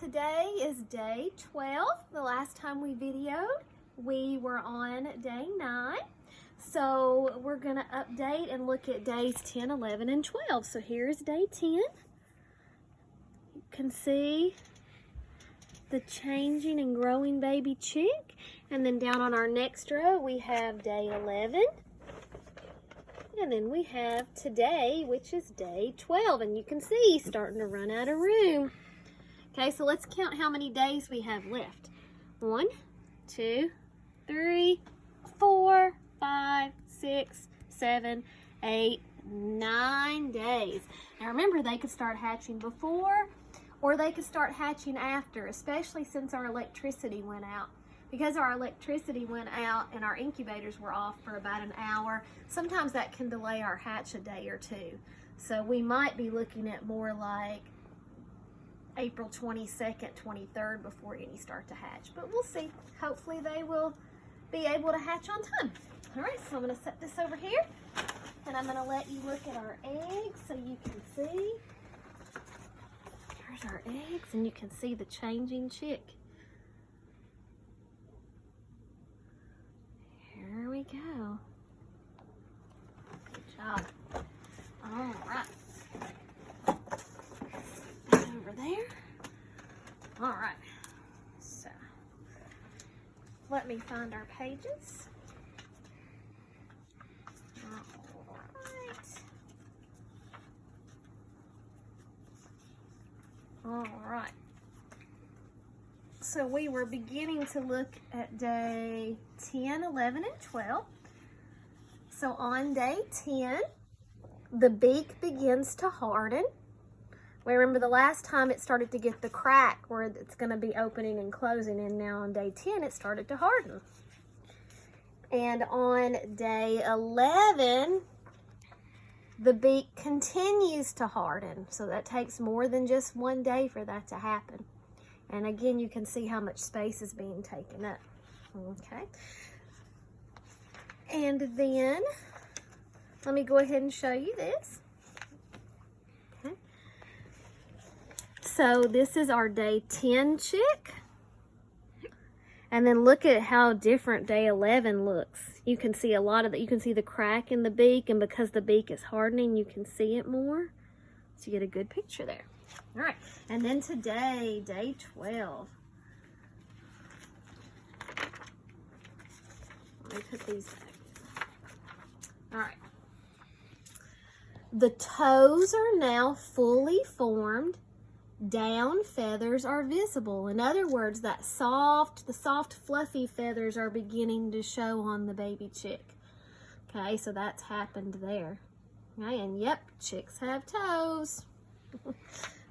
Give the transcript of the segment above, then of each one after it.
today is day 12. The last time we videoed, we were on day 9. So we're going to update and look at days 10, 11, and 12. So here's day 10. You can see the changing and growing baby chick. And then down on our next row, we have day 11. And then we have today, which is day 12. And you can see starting to run out of room. Okay, so let's count how many days we have left. 1, 2, 3, 4, 5, 6, 7, 8, 9 days. Now remember, they could start hatching before or they could start hatching after, especially since our electricity went out. Because our electricity went out and our incubators were off for about an hour, sometimes that can delay our hatch a day or two. So we might be looking at more like April 22nd, 23rd before any start to hatch. But we'll see. Hopefully they will be able to hatch on time. All right, so I'm going to set this over here. And I'm going to let you look at our eggs so you can see. Here's our eggs, and you can see the changing chick. Here we go. Good job. All right. Over there. All right. So, let me find our pages. All right. All right. So we were beginning to look at day 10, 11, and 12. So on day 10, the beak begins to harden. We remember the last time it started to get the crack where it's going to be opening and closing, and now on day 10 it started to harden. And on day 11, the beak continues to harden. So that takes more than just one day for that to happen. And again, you can see how much space is being taken up. Okay. And then, let me go ahead and show you this. Okay. So this is our day 10 chick. And then look at how different day 11 looks. You can see a lot of that. You can see the crack in the beak, and because the beak is hardening, you can see it more. So you get a good picture there. All right, and then today, day 12. Let me put these back. All right. The toes are now fully formed. Down feathers are visible. In other words, the soft, fluffy feathers are beginning to show on the baby chick. Okay, so that's happened there. Okay, and yep, chicks have toes.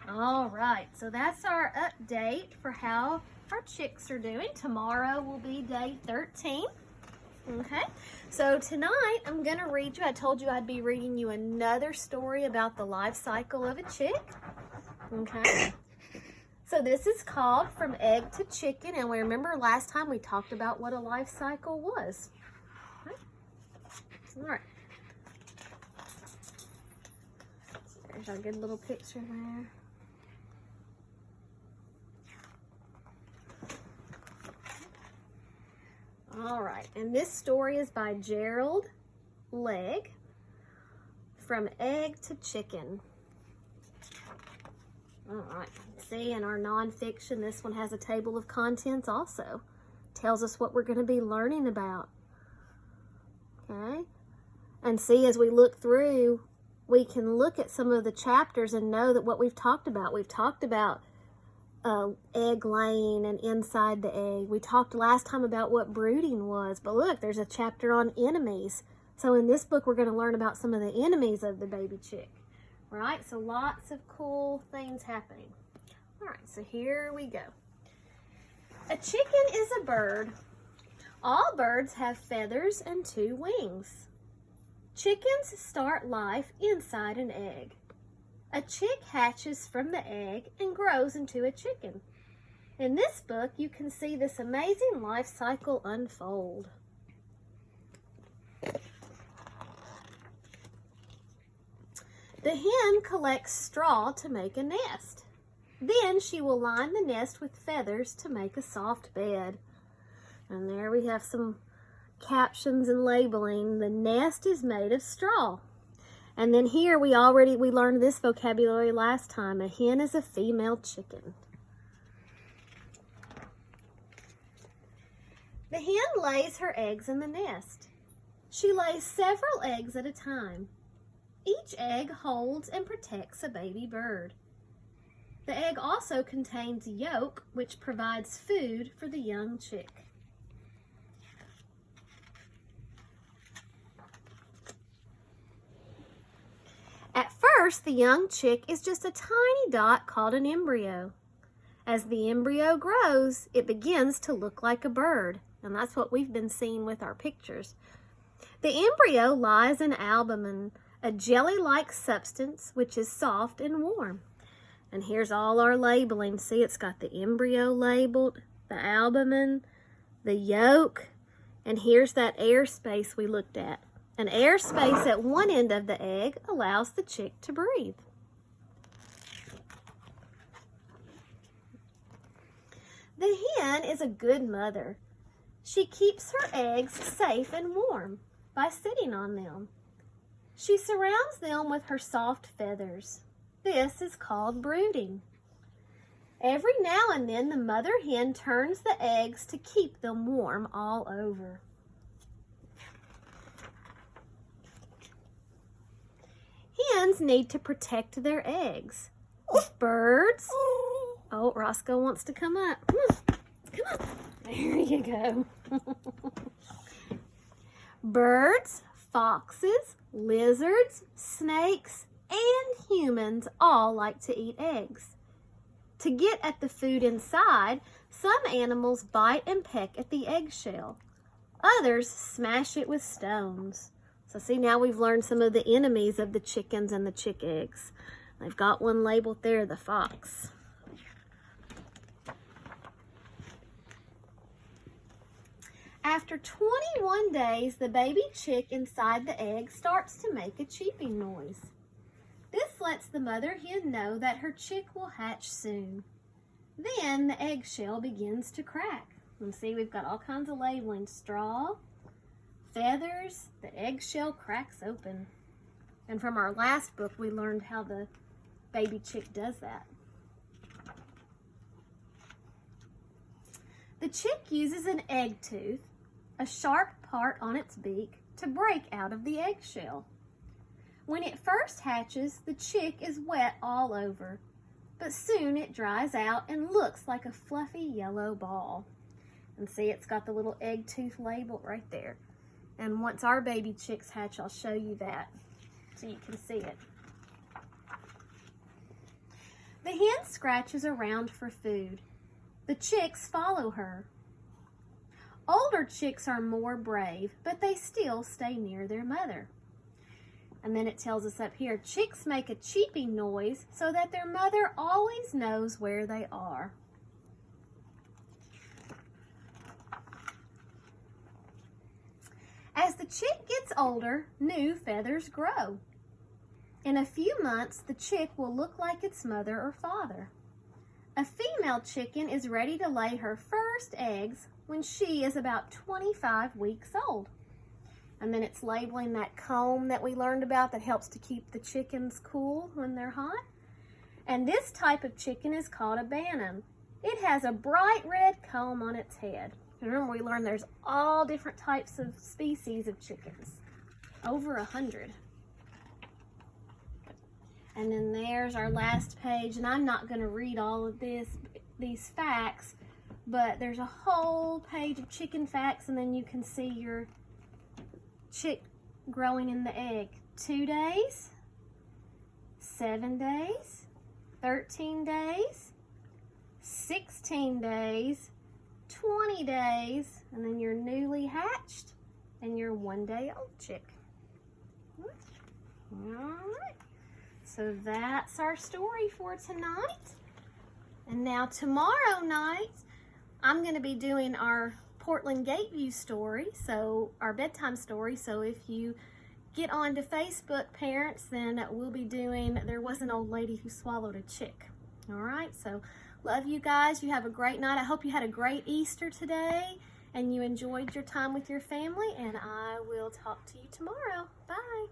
All right, so that's our update for how our chicks are doing. Tomorrow will be day 13. Okay, so tonight I'm going to read you, I told you I'd be reading you another story about the life cycle of a chick. Okay, so this is called From Egg to Chicken, and we remember last time we talked about what a life cycle was. Okay. All right. There's our good little picture there. All right, and this story is by Gerald Legg, From Egg to Chicken. All right, see, in our nonfiction, this one has a table of contents also. Tells us what we're going to be learning about. Okay, and see, as we look through, we can look at some of the chapters and know that what we've talked about. We've talked about egg laying and inside the egg. We talked last time about what brooding was, but look, there's a chapter on enemies. So in this book, we're going to learn about some of the enemies of the baby chick. Right? So lots of cool things happening. All right, so here we go. A chicken is a bird. All birds have feathers and 2 wings. Chickens start life inside an egg. A chick hatches from the egg and grows into a chicken. In this book, you can see this amazing life cycle unfold. The hen collects straw to make a nest. Then she will line the nest with feathers to make a soft bed. And there we have some captions and labeling. The nest is made of straw. And then here we learned this vocabulary last time. A hen is a female chicken. The hen lays her eggs in the nest. She lays several eggs at a time. Each egg holds and protects a baby bird. The egg also contains yolk, which provides food for the young chick. At first, the young chick is just a tiny dot called an embryo. As the embryo grows, it begins to look like a bird, and that's what we've been seeing with our pictures. The embryo lies in albumen, a jelly-like substance which is soft and warm. And here's all our labeling. See, it's got the embryo labeled, the albumen, the yolk, and here's that air space we looked at. An air space at one end of the egg allows the chick to breathe. The hen is a good mother. She keeps her eggs safe and warm by sitting on them. She surrounds them with her soft feathers. This is called brooding. Every now and then the mother hen turns the eggs to keep them warm all over. Hens need to protect their eggs. Birds. Oh, Roscoe wants to come up. Come on. There you go. Birds, foxes, lizards, snakes, and humans all like to eat eggs. To get at the food inside, some animals bite and peck at the eggshell. Others smash it with stones. So see, now we've learned some of the enemies of the chickens and the chick eggs. They've got one labeled there, the fox. After 21 days, the baby chick inside the egg starts to make a cheeping noise. This lets the mother hen know that her chick will hatch soon. Then the eggshell begins to crack. And see, we've got all kinds of labeling. Straw, feathers, the eggshell cracks open. And from our last book, we learned how the baby chick does that. The chick uses an egg tooth, a sharp part on its beak, to break out of the eggshell. When it first hatches, the chick is wet all over, but soon it dries out and looks like a fluffy yellow ball. And see, it's got the little egg tooth label right there. And once our baby chicks hatch, I'll show you that so you can see it. The hen scratches around for food. The chicks follow her. Older chicks are more brave, but they still stay near their mother. And then it tells us up here, chicks make a cheeping noise so that their mother always knows where they are. As the chick gets older, new feathers grow. In a few months, the chick will look like its mother or father. A female chicken is ready to lay her first eggs when she is about 25 weeks old. And then it's labeling that comb that we learned about that helps to keep the chickens cool when they're hot. And this type of chicken is called a bantam. It has a bright red comb on its head. Remember, we learned there's all different types of species of chickens. Over 100. And then there's our last page, and I'm not going to read all of these facts, but there's a whole page of chicken facts, and then you can see your chick growing in the egg. 2 days, 7 days, 13 days, 16 days, 20 days, and then your newly hatched and your 1 day old chick. All right. So that's our story for tonight. And now tomorrow night, I'm going to be doing our Portland Gateview story, so our bedtime story. So if you get onto Facebook, parents, then we'll be doing There Was an Old Lady Who Swallowed a Chick. All right, so love you guys. You have a great night. I hope you had a great Easter today and you enjoyed your time with your family, and I will talk to you tomorrow. Bye.